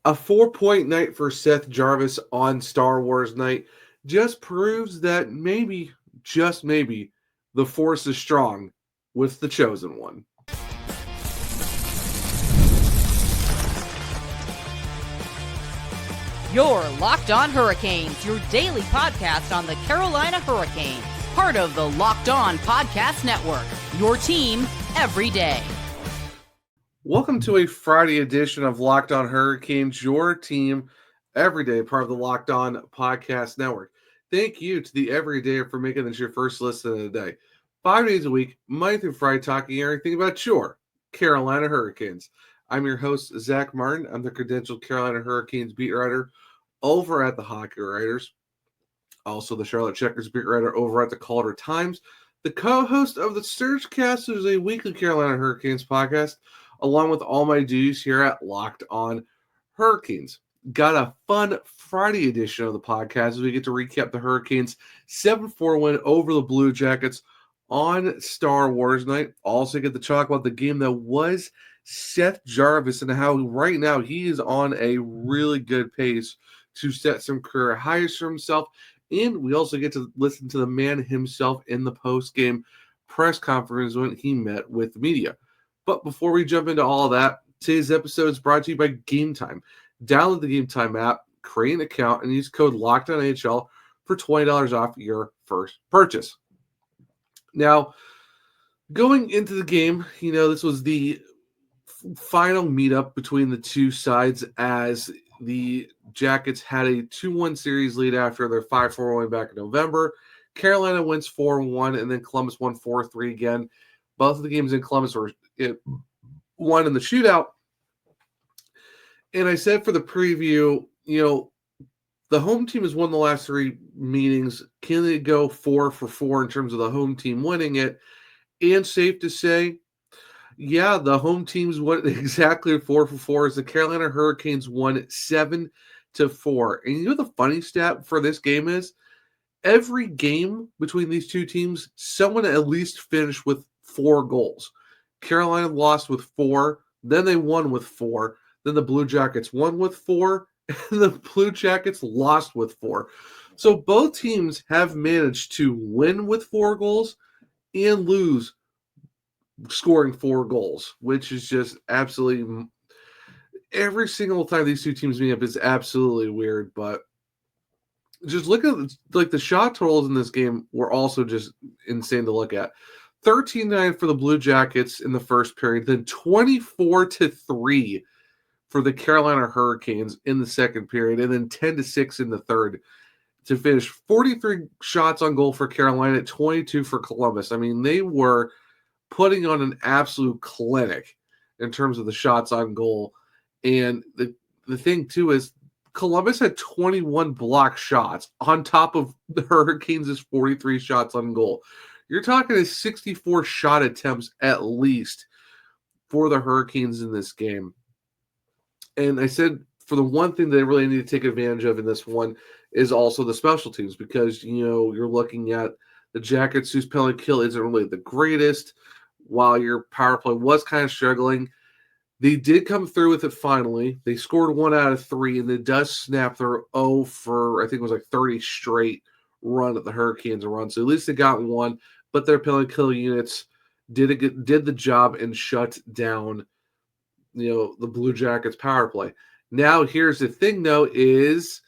A 4-point night for Seth Jarvis on Star Wars night just proves that maybe, just maybe, the Force is strong with the Chosen One. You're Locked On Hurricanes, your daily podcast on the Carolina Hurricanes, part of the Locked On Podcast Network, your team every day. Welcome to a Friday edition of Locked On Hurricanes, your team every day, part of the Locked On Podcast Network. Thank you to the Everydayer for making this your first listen of the day. 5 days a week, Monday through Friday, talking everything about your Carolina Hurricanes. I'm your host, Zach Martin. I'm the credentialed Carolina Hurricanes beat writer over at the Hockey Writers, also the Charlotte Checkers beat writer over at the Calder Times, the co-host of the Surgecast, which is a weekly Carolina Hurricanes podcast, along with all my duties here at Locked On Hurricanes. Got a fun Friday edition of the podcast as we get to recap the Hurricanes' 7-4 win over the Blue Jackets on Star Wars night. Also get to talk about the game that was Seth Jarvis and how right now he is on a really good pace to set some career highs for himself. And we also get to listen to the man himself in the post-game press conference when he met with the media. But before we jump into all of that, today's episode is brought to you by Gametime. Download the Gametime app, create an account, and use code LOCKEDONNHL for $20 off your first purchase. Now, going into the game, this was the final meetup between the two sides as the Jackets had a 2-1 series lead after their 5-4 win back in November. Carolina wins 4-1, and then Columbus won 4-3 again. Both of the games in Columbus were won in the shootout. And I said for the preview, the home team has won the last 3 meetings. Can they go 4-for-4 in terms of the home team winning it? And safe to say, yeah, the home teams went exactly 4-for-4 as the Carolina Hurricanes won 7-4. And the funny stat for this game is every game between these two teams, someone at least finished with 4 goals. Carolina lost with 4, then they won with 4, then the Blue Jackets won with 4, and the Blue Jackets lost with 4. So both teams have managed to win with 4 goals and lose scoring 4 goals, which is just absolutely every single time these two teams meet up is absolutely weird. But just look at the shot totals in this game were also just insane to look at. 13-9 for the Blue Jackets in the first period, then 24-3 for the Carolina Hurricanes in the second period, and then 10-6 in the third to finish 43 shots on goal for Carolina, 22 for Columbus. I mean, they were putting on an absolute clinic in terms of the shots on goal. And the thing, too, is Columbus had 21 block shots on top of the Hurricanes' 43 shots on goal. You're talking 64 shot attempts at least for the Hurricanes in this game. And I said for the one thing they really need to take advantage of in this one is also the special teams because, you're looking at the Jackets whose penalty kill isn't really the greatest. While your power play was kind of struggling, they did come through with it finally. They scored 1 out of 3, and it does snap their 0 for, I think it was 30 straight run at the Hurricanes run. So at least they got 1, but their penalty kill units did the job and shut down, the Blue Jackets power play. Now, here's the thing, though, is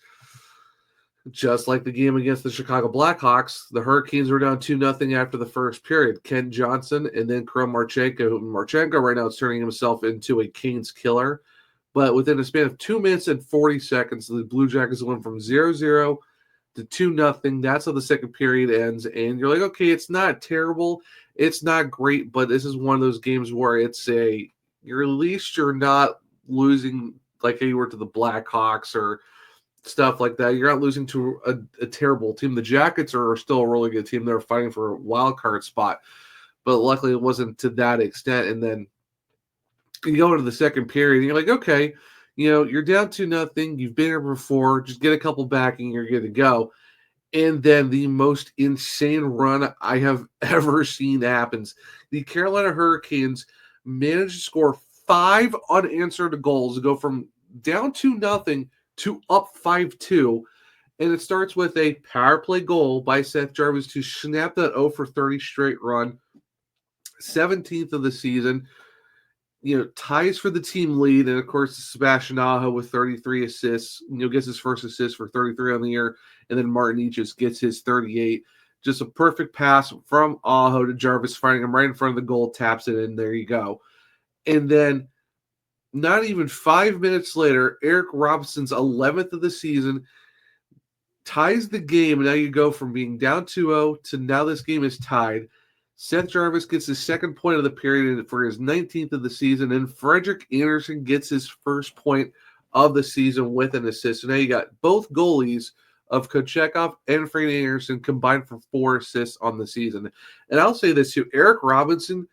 just like the game against the Chicago Blackhawks, the Hurricanes were down 2-0 after the first period. Ken Johnson and then Kirill Marchenko. Marchenko right now is turning himself into a Canes killer. But within a span of 2 minutes and 40 seconds, the Blue Jackets went from 0-0 to 2-0. That's how the second period ends. And you're like, okay, it's not terrible. It's not great, but this is one of those games where at least you're not losing like you were to the Blackhawks or stuff like that. You're not losing to a terrible team. The Jackets are still a really good team. They're fighting for a wild card spot, but luckily it wasn't to that extent. And then you go into the second period and you're like, okay, you're down 2-0. You've been here before. Just get a couple back and you're good to go. And then the most insane run I have ever seen happens. The Carolina Hurricanes managed to score 5 unanswered goals to go from down 2-0 to up 5-2. And it starts with a power play goal by Seth Jarvis to snap that 0 for 30 straight run, 17th of the season. Ties for the team lead, and of course Sebastian Aho with 33 assists. Gets his first assist for 33 on the year, and then Martin just gets his 38. Just a perfect pass from Aho to Jarvis, finding him right in front of the goal, taps it in. There you go. And then, not even 5 minutes later, Eric Robinson's 11th of the season ties the game. Now you go from being down 2-0 to now this game is tied. Seth Jarvis gets his second point of the period for his 19th of the season, and Frederik Andersen gets his first point of the season with an assist. So now you got both goalies of Kochekov and Frederik Andersen combined for 4 assists on the season. And I'll say this too, Eric Robinson,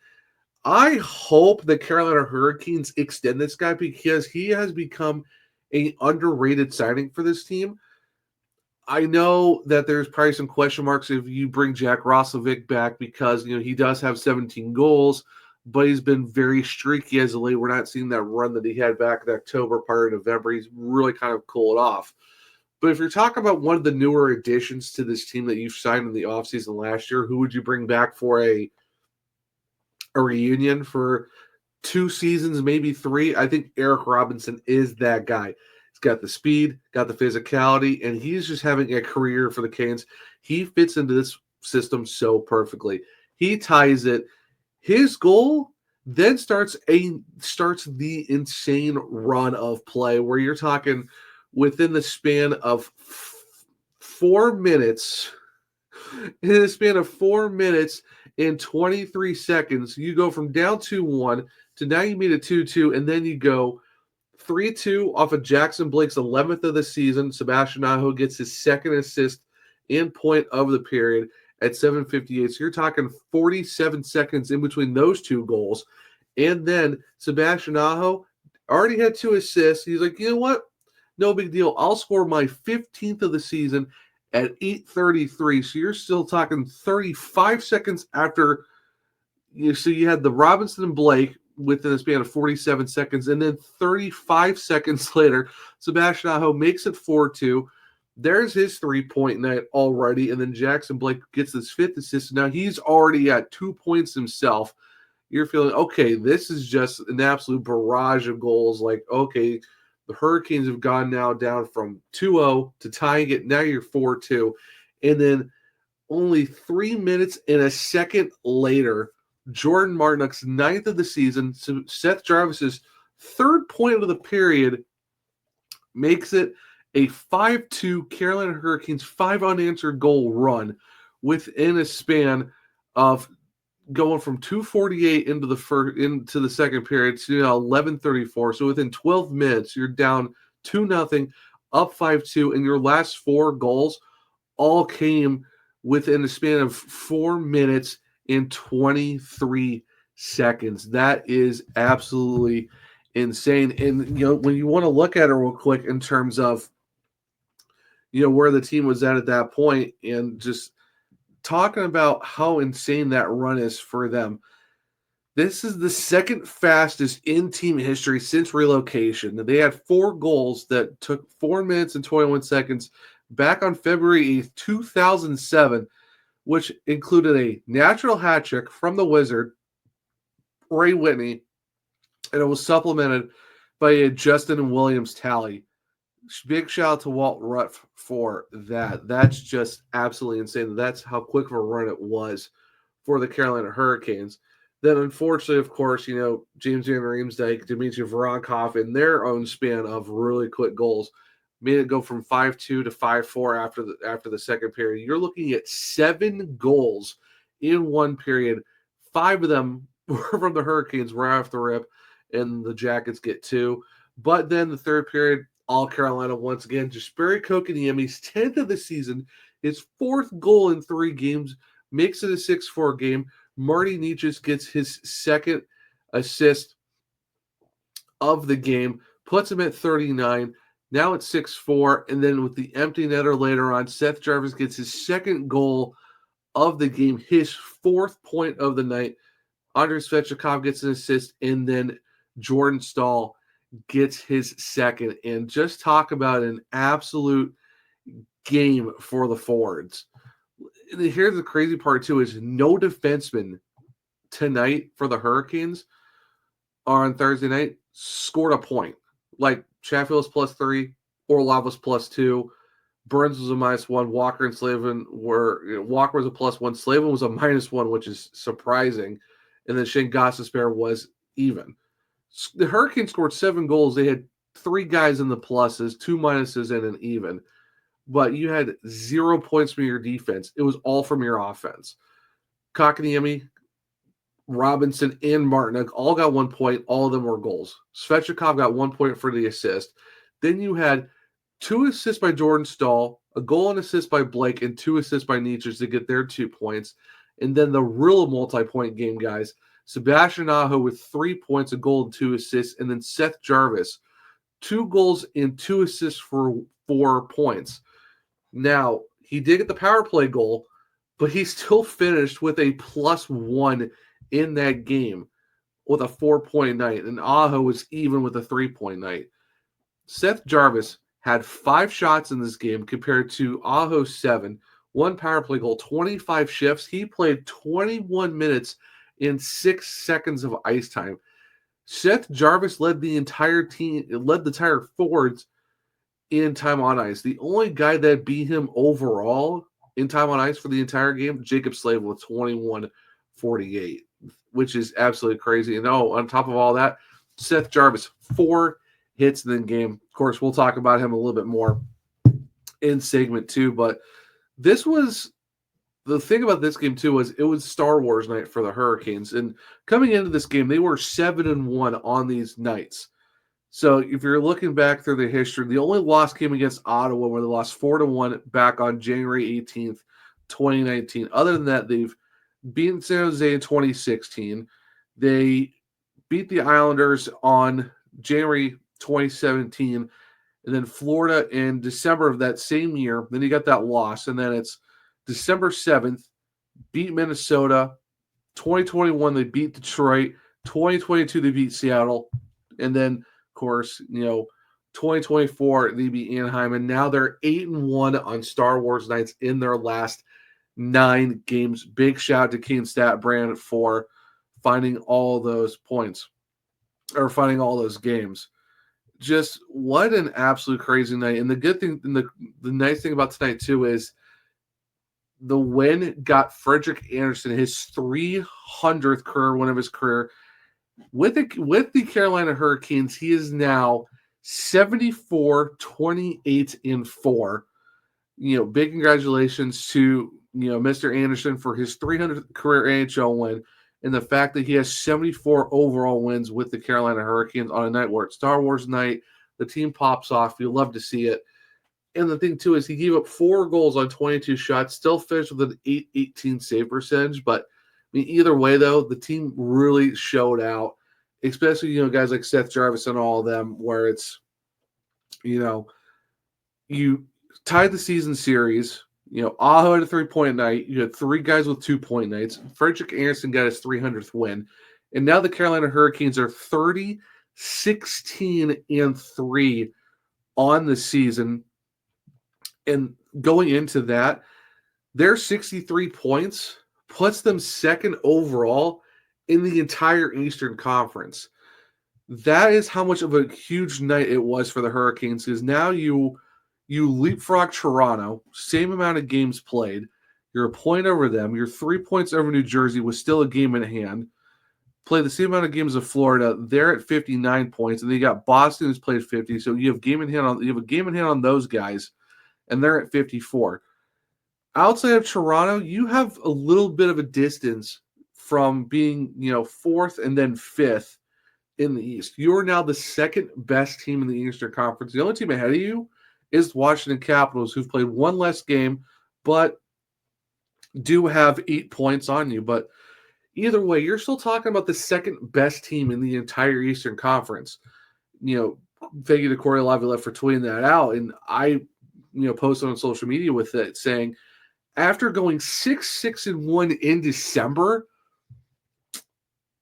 I hope the Carolina Hurricanes extend this guy because he has become an underrated signing for this team. I know that there's probably some question marks if you bring Jack Roslovic back because, he does have 17 goals, but he's been very streaky as of late. We're not seeing that run that he had back in October, part of November. He's really kind of cooled off. But if you're talking about one of the newer additions to this team that you've signed in the offseason last year, who would you bring back for a reunion for 2 seasons, maybe 3? I think Eric Robinson is that guy. Got the speed, got the physicality, and he's just having a career for the Canes. He fits into this system so perfectly. He ties it. His goal then starts the insane run of play where you're talking within the span of 4 minutes. In the span of 4 minutes and 23 seconds, you go from down 2-1 to now you meet a 2-2, and then you go 3-2 off of Jackson Blake's 11th of the season. Sebastian Aho gets his second assist and point of the period at 7:58. So you're talking 47 seconds in between those 2 goals. And then Sebastian Aho already had 2 assists. He's like, you know what? No big deal. I'll score my 15th of the season at 8:33. So you're still talking 35 seconds after. So you had the Robinson and Blake within a span of 47 seconds. And then 35 seconds later, Sebastian Aho makes it 4-2. There's his 3-point night already. And then Jackson Blake gets his 5th assist. Now he's already at 2 points himself. You're feeling, okay, this is just an absolute barrage of goals. Like, okay, the Hurricanes have gone now down from 2-0 to tying it. Now you're 4-2. And then only 3 minutes and a second later, Jordan Martinook's 9th of the season, Seth Jarvis's 3rd point of the period, makes it a 5-2 Carolina Hurricanes 5 unanswered goal run within a span of going from 2:48 into the second period to 11:34. So within 12 minutes, you're down 2-0, up 5-2, and your last 4 goals all came within a span of 4 minutes in 23 seconds. That is absolutely insane. And, when you want to look at it real quick in terms of, where the team was at that point and just talking about how insane that run is for them. This is the second fastest in team history since relocation. They had 4 goals that took 4 minutes and 21 seconds back on February 8th, 2007, which included a natural hat trick from the Wizard, Ray Whitney, and it was supplemented by a Justin Williams tally. Big shout out to Walt Rutt for that. That's just absolutely insane. That's how quick of a run it was for the Carolina Hurricanes. Then, unfortunately, of course, James Van Riemsdyk, Dmitry Voronkov, in their own span of really quick goals, made it go from 5-2 to 5-4 after the second period. You're looking at 7 goals in one period. 5 of them were from the Hurricanes right off the rip, and the Jackets get 2. But then the third period, all Carolina once again. Jesperi Kotkaniemi's 10th of the season, his 4th goal in 3 games, makes it a 6-4 game. Marty Necas gets his 2nd assist of the game, puts him at 39. Now it's 6-4, and then with the empty netter later on, Seth Jarvis gets his 2nd goal of the game, his 4th point of the night. Andrei Svechnikov gets an assist, and then Jordan Staal gets his second. And just talk about an absolute game for the forwards. Here's the crazy part, too, is no defenseman tonight for the Hurricanes on Thursday night scored a point. Like, Chatfield was +3, Orlov was +2, Burns was a -1, Walker and Slavin were, Walker was a +1, Slavin was a -1, which is surprising, and then Shane Gostisbehere was even. The Hurricanes scored 7 goals. They had 3 guys in the pluses, 2 minuses, and an even. But you had 0 points from your defense. It was all from your offense. Kotkaniemi, Robinson, and Martin all got 1 point. All of them were goals. Svechnikov got 1 point for the assist. Then you had 2 assists by Jordan Stahl, a goal and assist by Blake, and 2 assists by Nietzsche to get their 2 points. And then the real multi-point game guys, Sebastian Aho with 3 points, a goal and 2 assists, and then Seth Jarvis, 2 goals and 2 assists for 4 points. Now, he did get the power play goal, but he still finished with a +1 in that game with a 4-point night, and Aho was even with a 3-point night. Seth Jarvis had 5 shots in this game compared to Aho's 7, 1 power play goal, 25 shifts. He played 21 minutes in 6 seconds of ice time. Seth Jarvis led the entire team, led the entire forwards in time on ice. The only guy that beat him overall in time on ice for the entire game, Jacob Slavin with 21:48, which is absolutely crazy. And on top of all that, Seth Jarvis, 4 hits in the game. Of course, we'll talk about him a little bit more in segment 2, but this was the thing about this game too, was it was Star Wars night for the Hurricanes. And coming into this game, they were 7-1 on these nights. So if you're looking back through the history, the only loss came against Ottawa, where they lost 4-1 back on January 18th, 2019. Other than that, they've beaten San Jose in 2016. They beat the Islanders on January 2017, and then Florida in December of that same year. Then you got that loss, and then it's December 7th, beat Minnesota. 2021, they beat Detroit. 2022, they beat Seattle. And then, of course, 2024, they beat Anaheim. And now they're 8-1 on Star Wars nights in their last 9 games. Big shout out to Kane Statbrand for finding all those points, or finding all those games. Just what an absolute crazy night. And the good thing, and the nice thing about tonight, too, is the win got Frederik Andersen his 300th career win of his career. With the Carolina Hurricanes, he is now 74-28-4. Big congratulations to Mr. Andersen for his 300th career NHL win, and the fact that he has 74 overall wins with the Carolina Hurricanes on a night where it's Star Wars night. The team pops off. You love to see it. And the thing, too, is he gave up 4 goals on 22 shots, still finished with an .818 save percentage. But, either way, though, the team really showed out, especially, guys like Seth Jarvis and all of them, where it's, you tied the season series. Aho had a 3-point night. You had 3 guys with 2-point nights. Frederik Andersen got his 300th win. And now the Carolina Hurricanes are 30-16-3 on the season. And going into that, their 63 points puts them second overall in the entire Eastern Conference. That is how much of a huge night it was for the Hurricanes, because now you leapfrog Toronto, same amount of games played. You're a point over them. You're 3 points over New Jersey with still a game in hand. Play the same amount of games as Florida. They're at 59 points, and then you got Boston who's played 50. So you have a game in hand on those guys, and they're at 54. Outside of Toronto, you have a little bit of a distance from being, 4th and then 5th in the East. You're now the second best team in the Eastern Conference. The only team ahead of you is Washington Capitals, who've played 1 less game, but do have 8 points on you. But either way, you're still talking about the second best team in the entire Eastern Conference. Thank you to Corey Laviolette for tweeting that out. And I, posted on social media with it saying, after going 6-6-1 in December,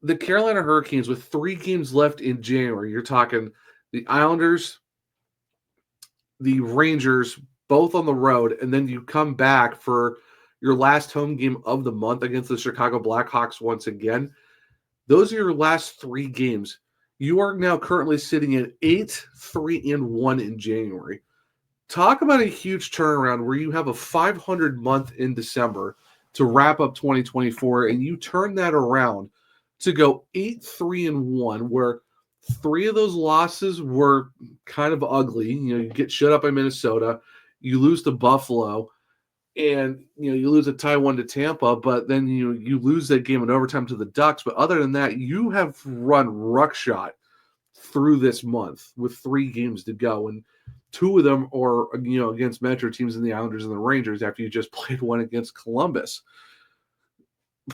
the Carolina Hurricanes with 3 games left in January, you're talking the Islanders, the Rangers, both on the road, and then you come back for your last home game of the month against the Chicago Blackhawks once again. Those are your last 3 games. You are now currently sitting at 8-3-1 in January. Talk about a huge turnaround where you have a 500 month in December to wrap up 2024, and you turn that around to go 8-3-1, where 3 of those losses were kind of ugly. You get shut up by Minnesota, you lose to Buffalo, and you lose a tie 1 to Tampa, but then you lose that game in overtime to the Ducks. But other than that, you have run ruckshot through this month with 3 games to go, and 2 of them are against Metro teams in the Islanders and the Rangers after you just played one against Columbus.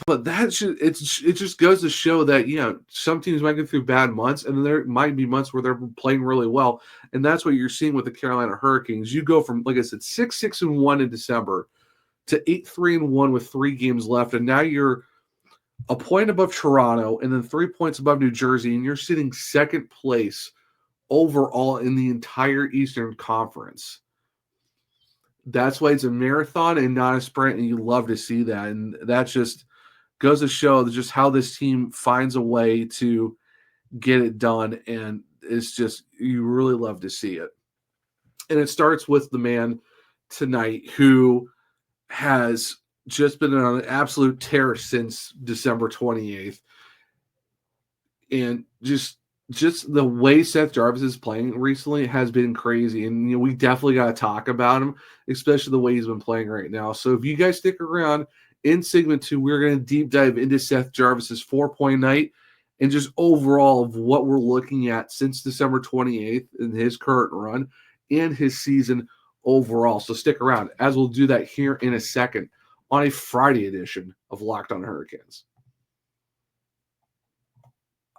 But it just goes to show that some teams might go through bad months, and then there might be months where they're playing really well, and that's what you're seeing with the Carolina Hurricanes. You go from, like I said, 6-6-1 in December to 8-3-1 with 3 games left, and now you're a point above Toronto and then 3 points above New Jersey, and you're sitting second place overall in the entire Eastern Conference. That's why it's a marathon and not a sprint, and you love to see that. And that just goes to show just how this team finds a way to get it done, and it's just, you really love to see it. And it starts with the man tonight who has just been on an absolute tear since December 28th. And just the way Seth Jarvis is playing recently has been crazy. And we definitely got to talk about him, especially the way he's been playing right now. So if you guys stick around, in segment 2, we're going to deep dive into Seth Jarvis's 4-point night and just overall of what we're looking at since December 28th in his current run and his season overall. So stick around, as we'll do that here in a second on a Friday edition of Locked On Hurricanes.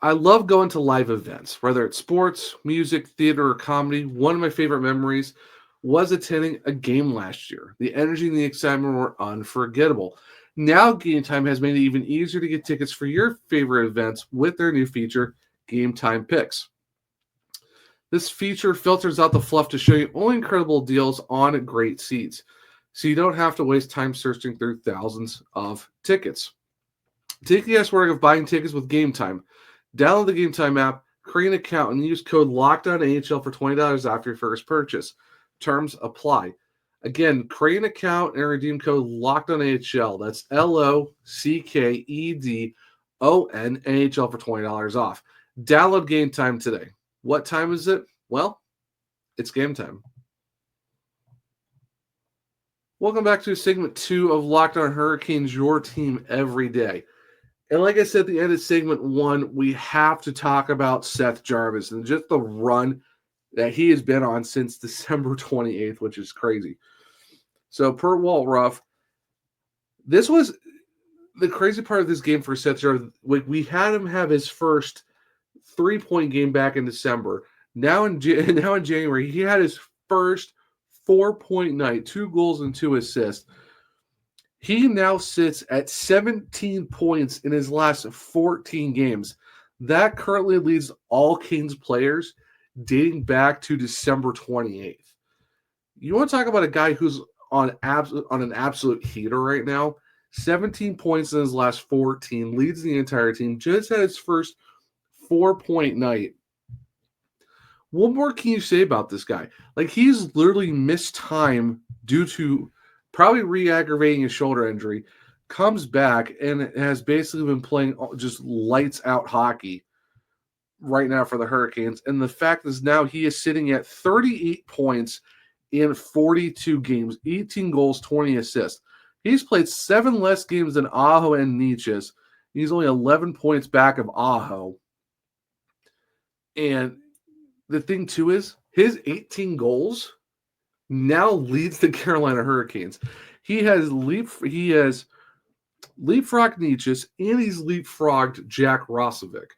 I love going to live events, whether it's sports, music, theater, or comedy. One of my favorite memories was attending a game last year. The energy and the excitement were unforgettable. Now Gametime has made it even easier to get tickets for your favorite events with their new feature, Gametime Picks. This feature filters out the fluff to show you only incredible deals on great seats, so you don't have to waste time searching through thousands of tickets. Take the guesswork of buying tickets with Gametime. Download the Gametime app, create an account, and use code LOCKEDONAHL for $20 off your first purchase. Terms apply. Again, create an account and redeem code LOCKEDONAHL. That's LOCKEDONAHL for $20 off. Download Gametime today. What time is it? Well, it's game time. Welcome back to segment 2 of Locked On Hurricanes, your team every day. And like I said at the end of segment 1, we have to talk about Seth Jarvis and just the run that he has been on since December 28th, which is crazy. So per Walt Ruff, this was the crazy part of this game for Seth Jarvis. We had him have his first 3-point game back in December. Now in January, he had his first 4-point night, 2 goals and 2 assists. He now sits at 17 points in his last 14 games. That currently leads all Canes players dating back to December 28th. You want to talk about a guy who's on an absolute heater right now? 17 points in his last 14, leads the entire team, just had his first 4-point night. What more can you say about this guy? Like, he's literally missed time due to probably re-aggravating his shoulder injury, comes back and has basically been playing just lights out hockey right now for the Hurricanes. And the fact is now he is sitting at 38 points in 42 games, 18 goals, 20 assists. He's played 7 less games than Aho and Nietzsche's. He's only 11 points back of Aho. And the thing, too, is his 18 goals now leads the Carolina Hurricanes. He has leapfrogged Nietzsche's, and he's leapfrogged Jack Roslovic.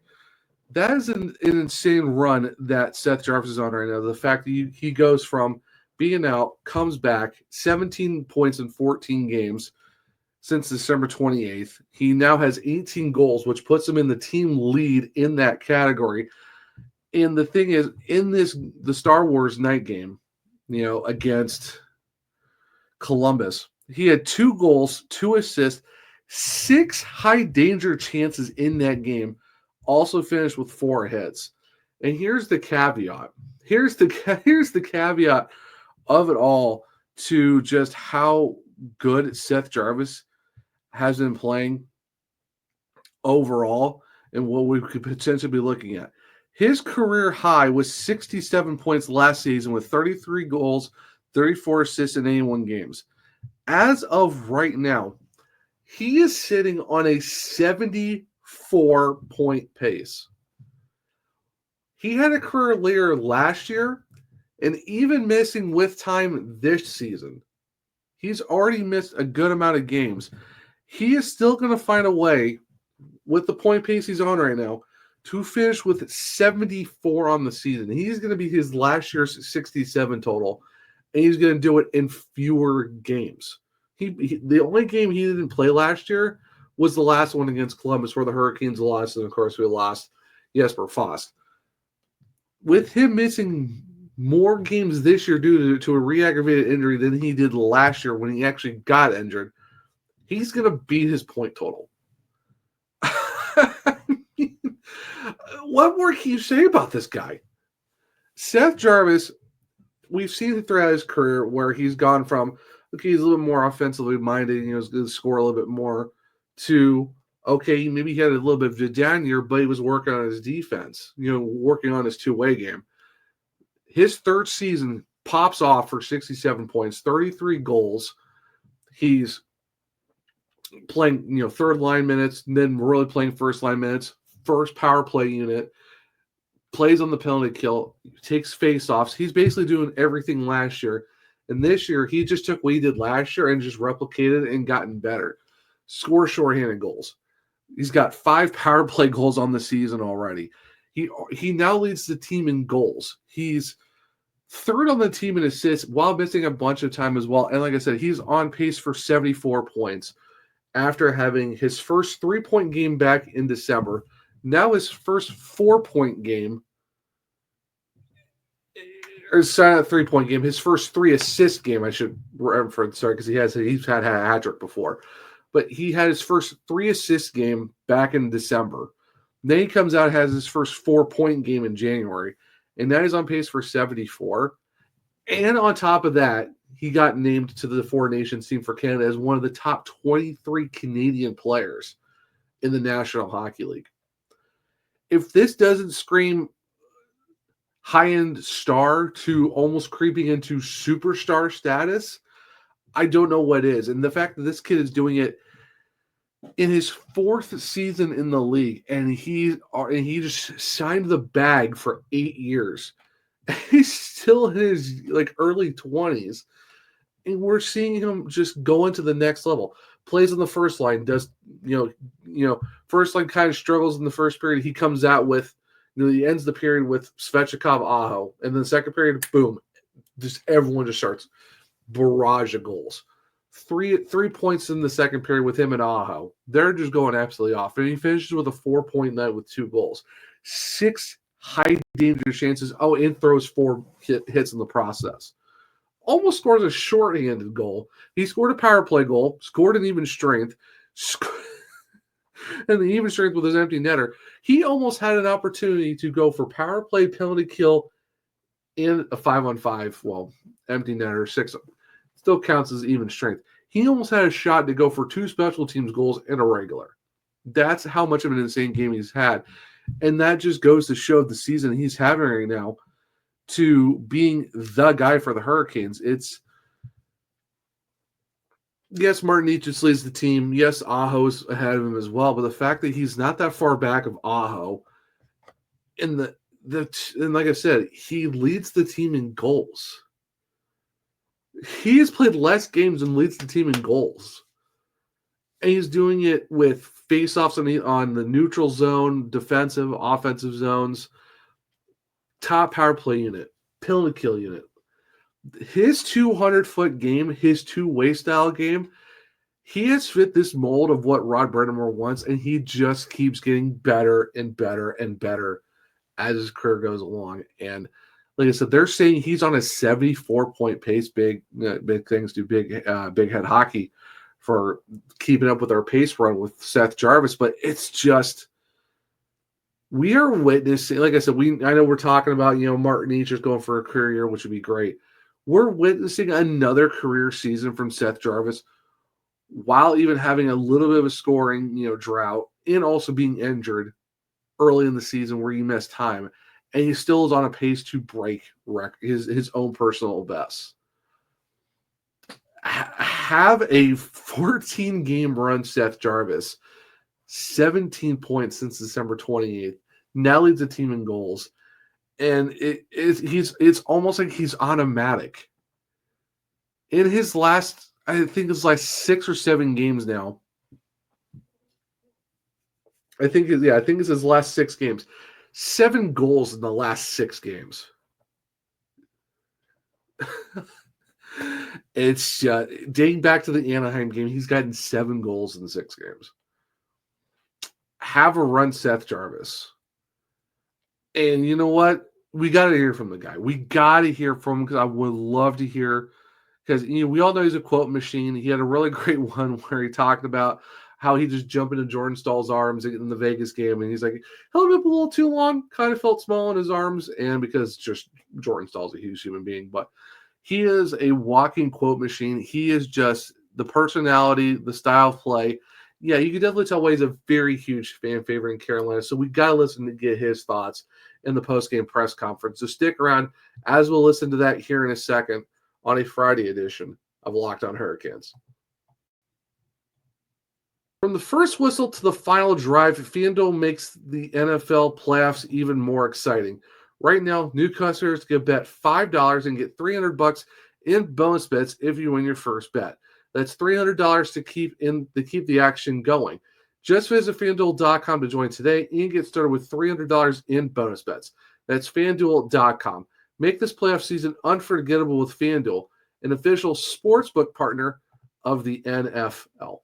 That is an insane run that Seth Jarvis is on right now. The fact that he goes from being out, comes back, 17 points in 14 games since December 28th. He now has 18 goals, which puts him in the team lead in that category. And the thing is, in the Star Wars night game, against Columbus, he had 2 goals, 2 assists, 6 high danger chances in that game. Also finished with 4 hits. And here's the caveat. Here's the caveat of it all to just how good Seth Jarvis has been playing overall and what we could potentially be looking at. His career high was 67 points last season with 33 goals, 34 assists in 81 games. As of right now, he is sitting on a 74-point pace. He had a career leader last year, and even missing with time this season, he's already missed a good amount of games. He is still going to find a way, with the point pace he's on right now, to finish with 74 on the season. He's going to be his last year's 67 total, and he's going to do it in fewer games. The only game he didn't play last year was the last one against Columbus, where the Hurricanes lost, and of course we lost Jesper Fast. With him missing more games this year due to a re-aggravated injury than he did last year when he actually got injured, he's going to beat his point total. What more can you say about this guy? Seth Jarvis, we've seen it throughout his career where he's gone from, okay, he's a little more offensively minded, he's going to score a little bit more, to, okay, maybe he had a little bit of a down year, but he was working on his defense, working on his two-way game. His third season pops off for 67 points, 33 goals. He's playing, third line minutes, and then really playing first line minutes, first power play unit, plays on the penalty kill, takes face-offs. He's basically doing everything last year. And this year, he just took what he did last year and just replicated it and gotten better. Score shorthanded goals. He's got 5 power play goals on the season already. He now leads the team in goals. He's third on the team in assists while missing a bunch of time as well. And like I said, he's on pace for 74 points after having his first 3-point game back in December. Now his first 4-point game, or sorry, not 3-point game, his first 3-assist game, I should reference, sorry, because he's had a hat trick before. But he had his first 3-assist game back in December. Then he comes out and has his first 4-point game in January. And now he's on pace for 74. And on top of that, he got named to the Four Nations team for Canada as one of the top 23 Canadian players in the National Hockey League. If this doesn't scream high-end star to almost creeping into superstar status, I don't know what is. And the fact that this kid is doing it in his 4th season in the league, and he just signed the bag for 8 years. He's still in his early 20s, and we're seeing him just go into the next level. Plays on the first line, does first line kind of struggles in the first period. He comes out with, he ends the period with Svechnikov Aho, and then the second period, boom, just everyone just starts barrage of goals. 3 points in the second period with him and Aho. They're just going absolutely off. And he finishes with a 4-point night with 2 goals. 6 high danger chances. Oh, and throws 4 hits in the process. Almost scores a short-handed goal. He scored a power play goal, scored an even strength, and the even strength with his empty netter. He almost had an opportunity to go for power play, penalty kill, and a 5-on-5, empty netter, 6. Still counts as even strength. He almost had a shot to go for 2 special teams goals and a regular. That's how much of an insane game he's had. And that just goes to show the season he's having right now to being the guy for the Hurricanes. Yes, Martin Necas leads the team. Yes, Aho's ahead of him as well. But the fact that he's not that far back of Aho, and like I said, he leads the team in goals. He has played less games and leads the team in goals. And he's doing it with face-offs on the neutral zone, defensive, offensive zones, top power play unit, penalty kill unit. His 200-foot game, his two-way style game, he has fit this mold of what Rod Brind'Amour wants, and he just keeps getting better and better and better as his career goes along. And like I said, they're saying he's on a 74-point pace. Big things to big head hockey for keeping up with our pace run with Seth Jarvis. But it's just, we are witnessing, like I said, I know we're talking about, Martin Eacher's going for a career year, which would be great. We're witnessing another career season from Seth Jarvis while even having a little bit of a scoring, drought, and also being injured early in the season where he missed time. And he still is on a pace to break his own personal best. Have a 14-game run, Seth Jarvis, 17 points since December 28th. Now leads the team in goals. And it's almost like he's automatic. In his last, I think it's like 6 or 7 games now. I think it's his last 6 games. 7 goals in the last 6 games. It's dating back to the Anaheim game, he's gotten 7 goals in 6 games. Have a run, Seth Jarvis. And you know what? We got to hear from the guy. We got to hear from him because I would love to hear, because we all know he's a quote machine. He had a really great one where he talked about how he just jumped into Jordan Stahl's arms in the Vegas game, and he's like, held him up a little too long, kind of felt small in his arms, and because just Jordan Stahl's a huge human being, but he is a walking quote machine. He is just the personality, the style of play. Yeah, you can definitely tell why he's a very huge fan favorite in Carolina. So we got to listen to get his thoughts in the post-game press conference. So stick around as we'll listen to that here in a second on a Friday edition of Locked On Hurricanes. From the first whistle to the final drive, FanDuel makes the NFL playoffs even more exciting. Right now, new customers can bet $5 and get $300 in bonus bets if you win your first bet. That's $300 to keep the action going. Just visit FanDuel.com to join today and get started with $300 in bonus bets. That's FanDuel.com. Make this playoff season unforgettable with FanDuel, an official sportsbook partner of the NFL.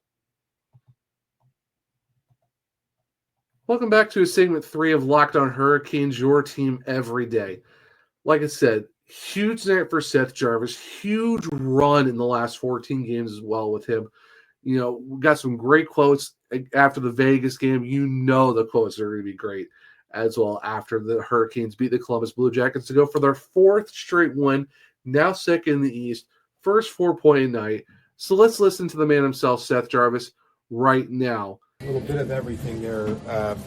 Welcome back to segment 3 of Locked On Hurricanes, your team every day. Like I said, huge night for Seth Jarvis, huge run in the last 14 games as well with him. We got some great quotes after the Vegas game. The quotes are going to be great as well after the Hurricanes beat the Columbus Blue Jackets to go for their 4th straight win, now second in the East, first 4-point night. So let's listen to the man himself, Seth Jarvis, right now. A little bit of everything there,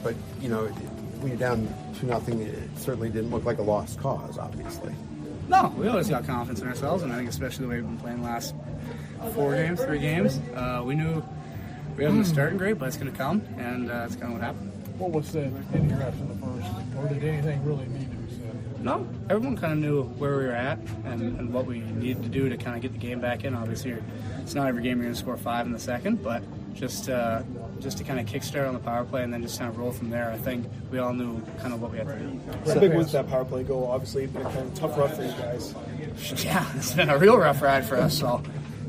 but when you're down 2-0, it certainly didn't look like a lost cause, obviously. No, we always got confidence in ourselves, and I think especially the way we've been playing the last 3 games, we knew we wasn't starting great, but it's going to come, and that's kind of what happened. What was said in here after the first, or did anything really need to be said? No, everyone kind of knew where we were at and what we needed to do to kind of get the game back in. Obviously, it's not every game you're going to score 5 in the second, but just to kind of kickstart on the power play and then just kind of roll from there. I think we all knew kind of what we had to do. How big was that power play goal? Obviously, it's been a kind of tough rough for you guys. Yeah, it's been a real rough ride for us, so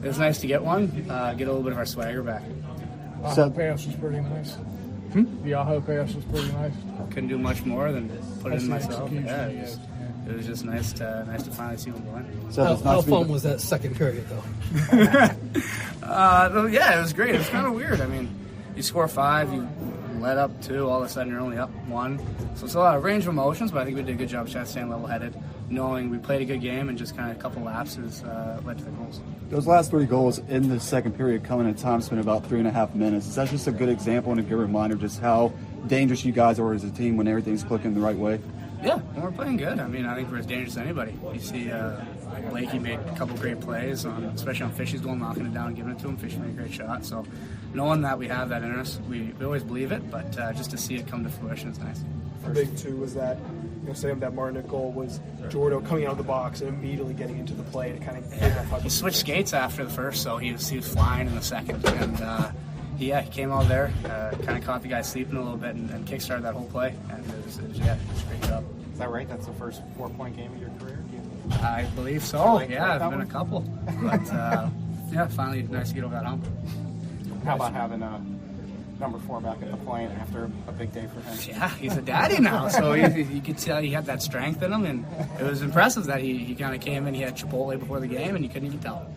it was nice to get one, get a little bit of our swagger back. Aho pass was pretty nice. The Aho pass was pretty nice. Couldn't do much more than put it in myself. Yeah, Yes. it was just nice to finally see one going. So how fun was that second period, though? Yeah, it was great. It was kind of weird. I mean, you score 5, you let up 2, all of a sudden you're only up 1. So it's a lot of range of emotions, but I think we did a good job trying to stay level-headed, knowing we played a good game and just kind of a couple lapses led to the goals. Those last 3 goals in the second period coming at time spent about 3.5 minutes. Is that just a good example and a good reminder just how dangerous you guys are as a team when everything's clicking the right way? Yeah, when we're playing good. I mean, I think we're as dangerous as anybody. You see Blakey made a couple great plays, especially on Fishy's goal, knocking it down and giving it to him. Fishy made a great shot. So knowing that we have that in us, we always believe it, but just to see it come to fruition is nice. How big, too, was that, saying that Martin goal was Jordo coming out of the box and immediately getting into the play to kind of get that puck. He switched skates after the first, so he was flying in the second. And, he came out there, kind of caught the guy sleeping a little bit and kickstarted that whole play. And it was a great job. Is that right? That's the first 4-point game of your career? I believe so. Yeah, it's been a couple. But, finally nice to get over that hump. How about having number 4 back at the point after a big day for him. Yeah, he's a daddy now, so you could tell he had that strength in him, and it was impressive that he kind of came in. He had Chipotle before the game, and you couldn't even tell.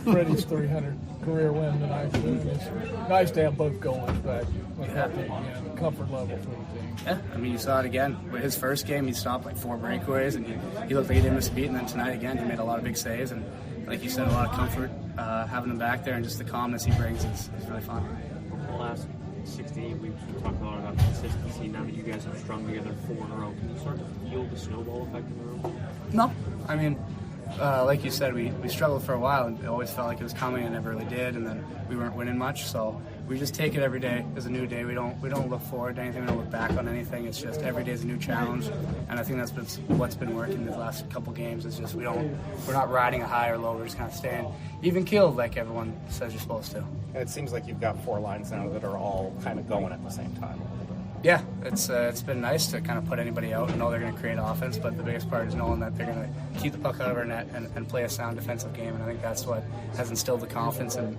Freddie's 300 career win tonight. It's nice to have both goalies back. The comfort level for the team. Yeah, I mean, you saw it again. With his first game, he stopped like 4 breakaways, and he looked like he didn't miss a beat. And then tonight, again, he made a lot of big saves. And like you said, a lot of comfort having him back there, and just the calmness he brings is really fun. The last 6 to 8 weeks, we talked a lot about consistency. Now that you guys have strung together 4 in a row, can you start to feel the snowball effect in the room? No, I mean, like you said, we struggled for a while, and it always felt like it was coming, and never really did, and then we weren't winning much. So we just take it every day as a new day. We don't look forward to anything. We don't look back on anything. It's just every day is a new challenge, and I think that's what's been working the last couple games. Is just we're not riding a high or low. We're just kind of staying even keeled, like everyone says you're supposed to. And it seems like you've got 4 lines now that are all kind of going at the same time. Yeah, it's been nice to kind of put anybody out and know they're going to create offense, but the biggest part is knowing that they're going to keep the puck out of our net and play a sound defensive game, and I think that's what has instilled the confidence and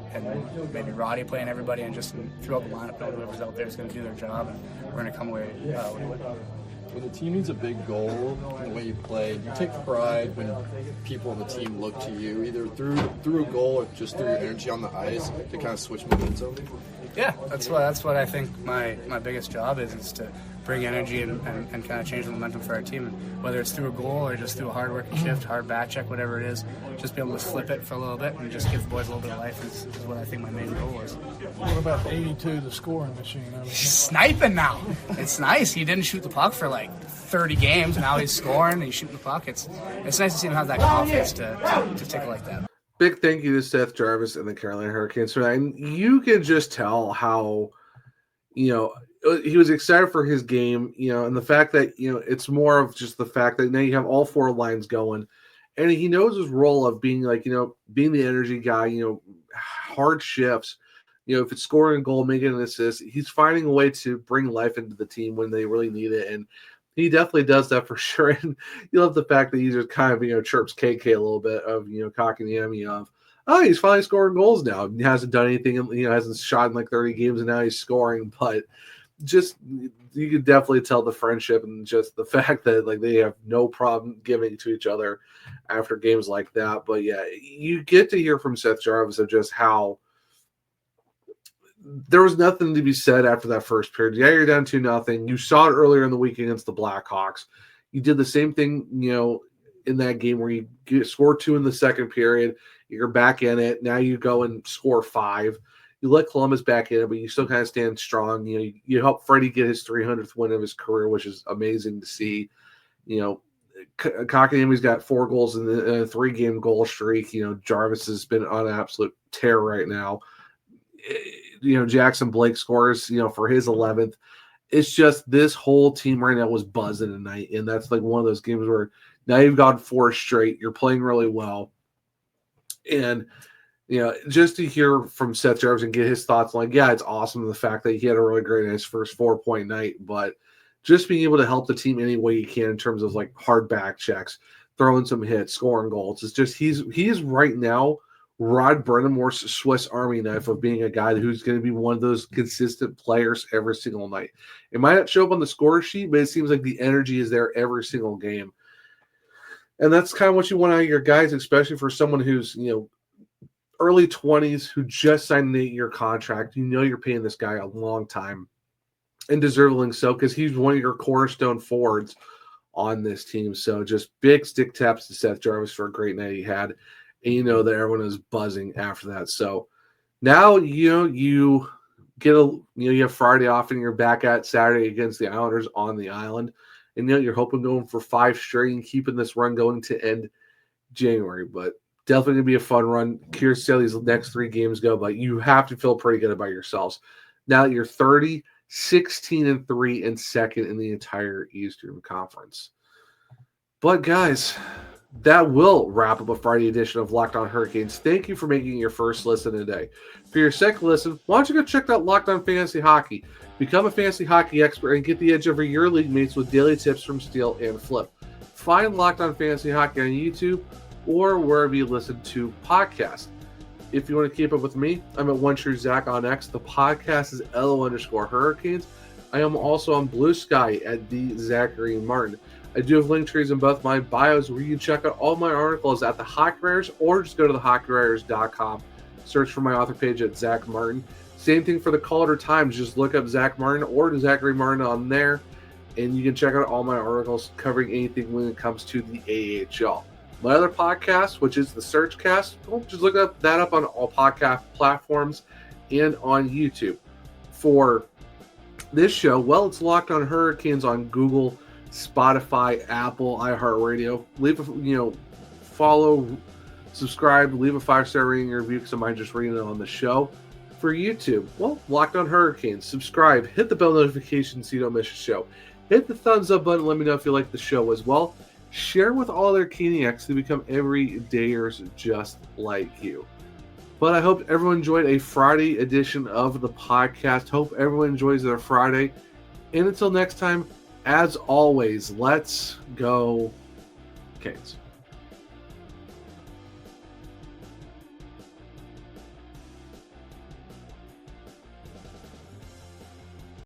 maybe Roddy playing everybody, and just throughout the lineup, knowing whoever's out there is going to do their job, and we're going to come away with a win. When the team needs a big goal, the way you play, you take pride when people on the team look to you, either through a goal or just through your energy on the ice to kind of switch momentum. Yeah, that's what I think my biggest job is to bring energy and kind of change the momentum for our team. And whether it's through a goal or just through a hard working shift, hard back check, whatever it is, just be able to flip it for a little bit and just give the boys a little bit of life is what I think my main goal is. What about 82, the scoring machine? He's sniping now. It's nice. He didn't shoot the puck for like 30 games. Now he's scoring and he's shooting the puck. It's nice to see him have that confidence to tickle like that. Big thank you to Seth Jarvis and the Carolina Hurricanes for that. And you can just tell how, he was excited for his game, and the fact that, it's more of just the fact that now you have all 4 lines going. And he knows his role of being like, being the energy guy, hard shifts. If it's scoring a goal, making an assist, he's finding a way to bring life into the team when they really need it. And he definitely does that for sure. And you love the fact that he just kind of, chirps KK a little bit of, cocking the Emmy of, oh, he's finally scoring goals now. He hasn't done anything, hasn't shot in like 30 games, and now he's scoring. But just, you could definitely tell the friendship and just the fact that like they have no problem giving to each other after games like that. But yeah, you get to hear from Seth Jarvis of just how there was nothing to be said after that first period. Yeah, you're down 2-0. You saw it earlier in the week against the Blackhawks. You did the same thing, in that game where you score 2 in the second period. You're back in it. Now you go and score 5. You let Columbus back in it, but you still kind of stand strong. You help Freddie get his 300th win of his career, which is amazing to see. Kotkaniemi's got 4 goals in a 3-game goal streak. Jarvis has been on an absolute tear right now. Jackson Blake scores, for his 11th. It's just this whole team right now was buzzing tonight, and that's like one of those games where now you've got 4 straight. You're playing really well, and just to hear from Seth Jarvis and get his thoughts, like, yeah, it's awesome the fact that he had a really great nice first 4-point night, but just being able to help the team any way you can in terms of like hard back checks, throwing some hits, scoring goals. It's just he's right now Rod Brennamore's Swiss Army knife of being a guy who's going to be one of those consistent players every single night. It might not show up on the score sheet, but it seems like the energy is there every single game. And that's kind of what you want out of your guys, especially for someone who's, early 20s who just signed an 8-year contract. You're paying this guy a long time, and deservedly so, because he's one of your cornerstone forwards on this team. So just big stick taps to Seth Jarvis for a great night he had. And that everyone is buzzing after that. So now you get you have Friday off and you're back at Saturday against the Islanders on the island. And you're hoping going for 5 straight and keeping this run going to end January. But definitely gonna be a fun run. Curious to see how these next 3 games go, but you have to feel pretty good about yourselves. Now that you're 30, 16-3 and second in the entire Eastern Conference. But guys, that will wrap up a Friday edition of Locked On Hurricanes. Thank you for making your first listen today. For your second listen, why don't you go check out Locked On Fantasy Hockey? Become a fantasy hockey expert and get the edge over your league mates with daily tips from Steal and Flip. Find Locked On Fantasy Hockey on YouTube or wherever you listen to podcasts. If you want to keep up with me, I'm at OneTrueZach on X. The podcast is LO_Hurricanes. I am also on Blue Sky at the Zachary Martin. I do have link trees in both my bios where you can check out all my articles at the Hockey Writers, or just go to thehockeywriters.com. Search for my author page at Zach Martin. Same thing for the Calder Times. Just look up Zach Martin or Zachary Martin on there, and you can check out all my articles covering anything when it comes to the AHL. My other podcast, which is the Searchcast, just look that up on all podcast platforms and on YouTube. For this show, well, it's Locked on Hurricanes on Google, Spotify, Apple, iHeartRadio. Leave a follow, subscribe, leave a 5-star rating and review because I might just read it on the show. For YouTube, well, Locked on Hurricanes. Subscribe, hit the bell notification so you don't miss a show. Hit the thumbs up button. Let me know if you like the show as well. Share with all their Caniacs to become everydayers just like you. But I hope everyone enjoyed a Friday edition of the podcast. Hope everyone enjoys their Friday. And until next time, as always, let's go Canes.